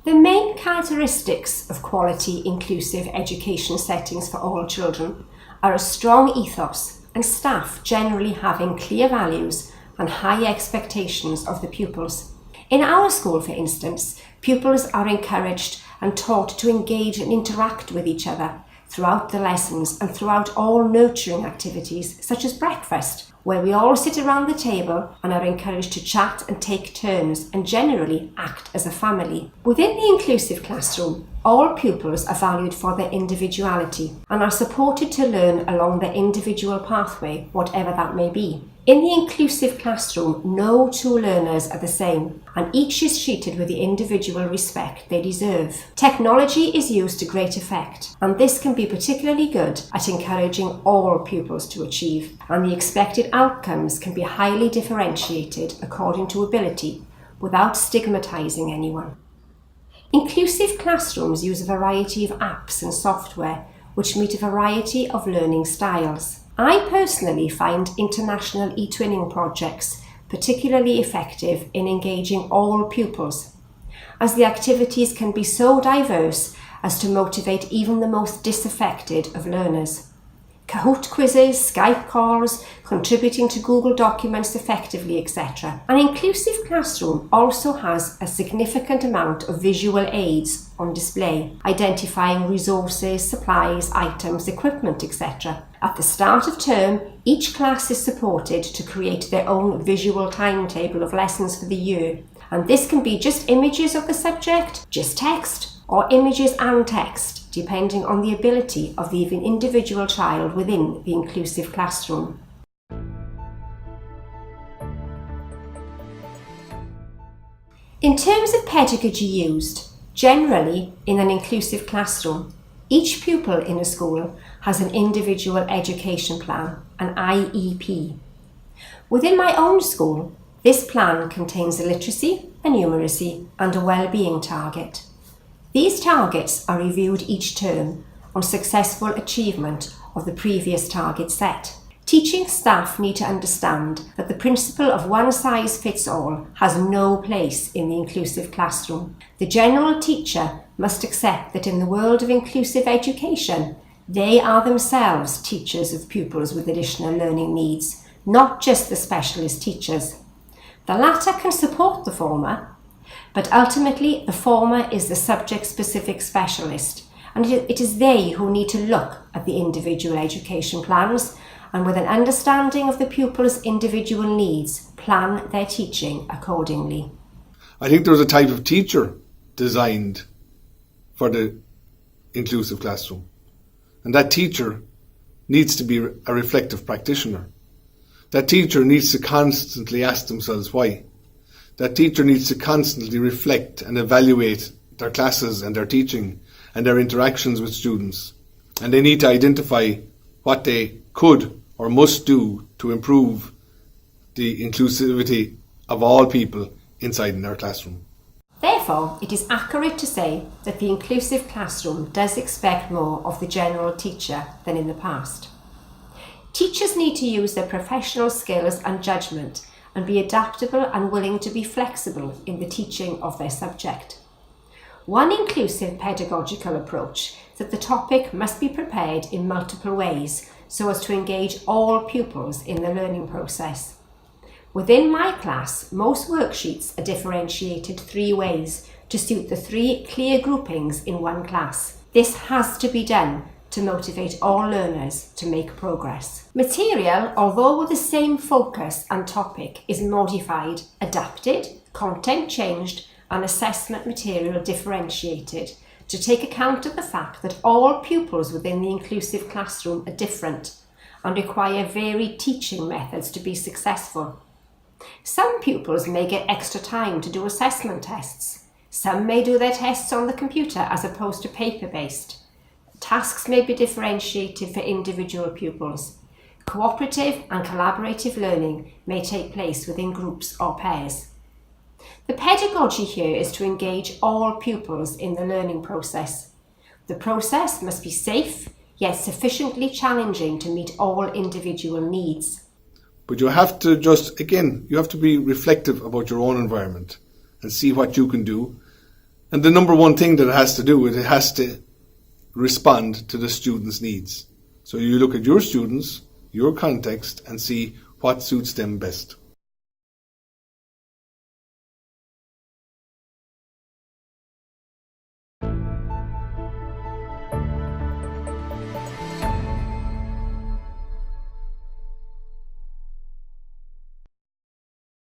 The main characteristics of quality inclusive education settings for all children are a strong ethos and staff generally having clear values and high expectations of the pupils. In our school, for instance, pupils are encouraged and taught to engage and interact with each other throughout the lessons and throughout all nurturing activities such as breakfast, where we all sit around the table and are encouraged to chat and take turns and generally act as a family. Within the inclusive classroom, all pupils are valued for their individuality and are supported to learn along their individual pathway, whatever that may be. In the inclusive classroom, no two learners are the same, and each is treated with the individual respect they deserve. Technology is used to great effect, and this can be particularly good at encouraging all pupils to achieve, and the expected outcomes can be highly differentiated according to ability, without stigmatizing anyone. Inclusive classrooms use a variety of apps and software which meet a variety of learning styles. I personally find international e-twinning projects particularly effective in engaging all pupils, as the activities can be so diverse as to motivate even the most disaffected of learners. Kahoot quizzes, Skype calls, contributing to Google documents effectively, etc. An inclusive classroom also has a significant amount of visual aids on display, identifying resources, supplies, items, equipment, etc. At the start of term, each class is supported to create their own visual timetable of lessons for the year, and this can be just images of the subject, just text, or images and text, depending on the ability of the individual child within the inclusive classroom. In terms of pedagogy used, generally in an inclusive classroom, each pupil in a school has an individual education plan, an IEP. Within my own school, this plan contains a literacy, a numeracy, and a well-being target. These targets are reviewed each term on successful achievement of the previous target set. Teaching staff need to understand that the principle of one size fits all has no place in the inclusive classroom. The general teacher must accept that in the world of inclusive education, they are themselves teachers of pupils with additional learning needs, not just the specialist teachers. The latter can support the former, but ultimately the former is the subject-specific specialist, and it is they who need to look at the individual education plans and with an understanding of the pupil's individual needs, plan their teaching accordingly. I think there's a type of teacher designed for the inclusive classroom, and that teacher needs to be a reflective practitioner. That teacher needs to constantly ask themselves why. That teacher needs to constantly reflect and evaluate their classes and their teaching and their interactions with students. And they need to identify what they could or must do to improve the inclusivity of all people inside in their classroom. Therefore, it is accurate to say that the inclusive classroom does expect more of the general teacher than in the past. Teachers need to use their professional skills and judgment and be adaptable and willing to be flexible in the teaching of their subject. One inclusive pedagogical approach is that the topic must be prepared in multiple ways so as to engage all pupils in the learning process. Within my class, most worksheets are differentiated 3 ways to suit the 3 clear groupings in one class. This has to be done to motivate all learners to make progress. Material, although with the same focus and topic, is modified, adapted, content changed, and assessment material differentiated to take account of the fact that all pupils within the inclusive classroom are different and require varied teaching methods to be successful. Some pupils may get extra time to do assessment tests. Some may do their tests on the computer as opposed to paper-based. Tasks may be differentiated for individual pupils. Cooperative and collaborative learning may take place within groups or pairs. The pedagogy here is to engage all pupils in the learning process. The process must be safe, yet sufficiently challenging to meet all individual needs. But you have to you have to be reflective about your own environment and see what you can do And the number one thing that it has to do with, it has to respond to the students' needs. So you look at your students, your context, and see what suits them best.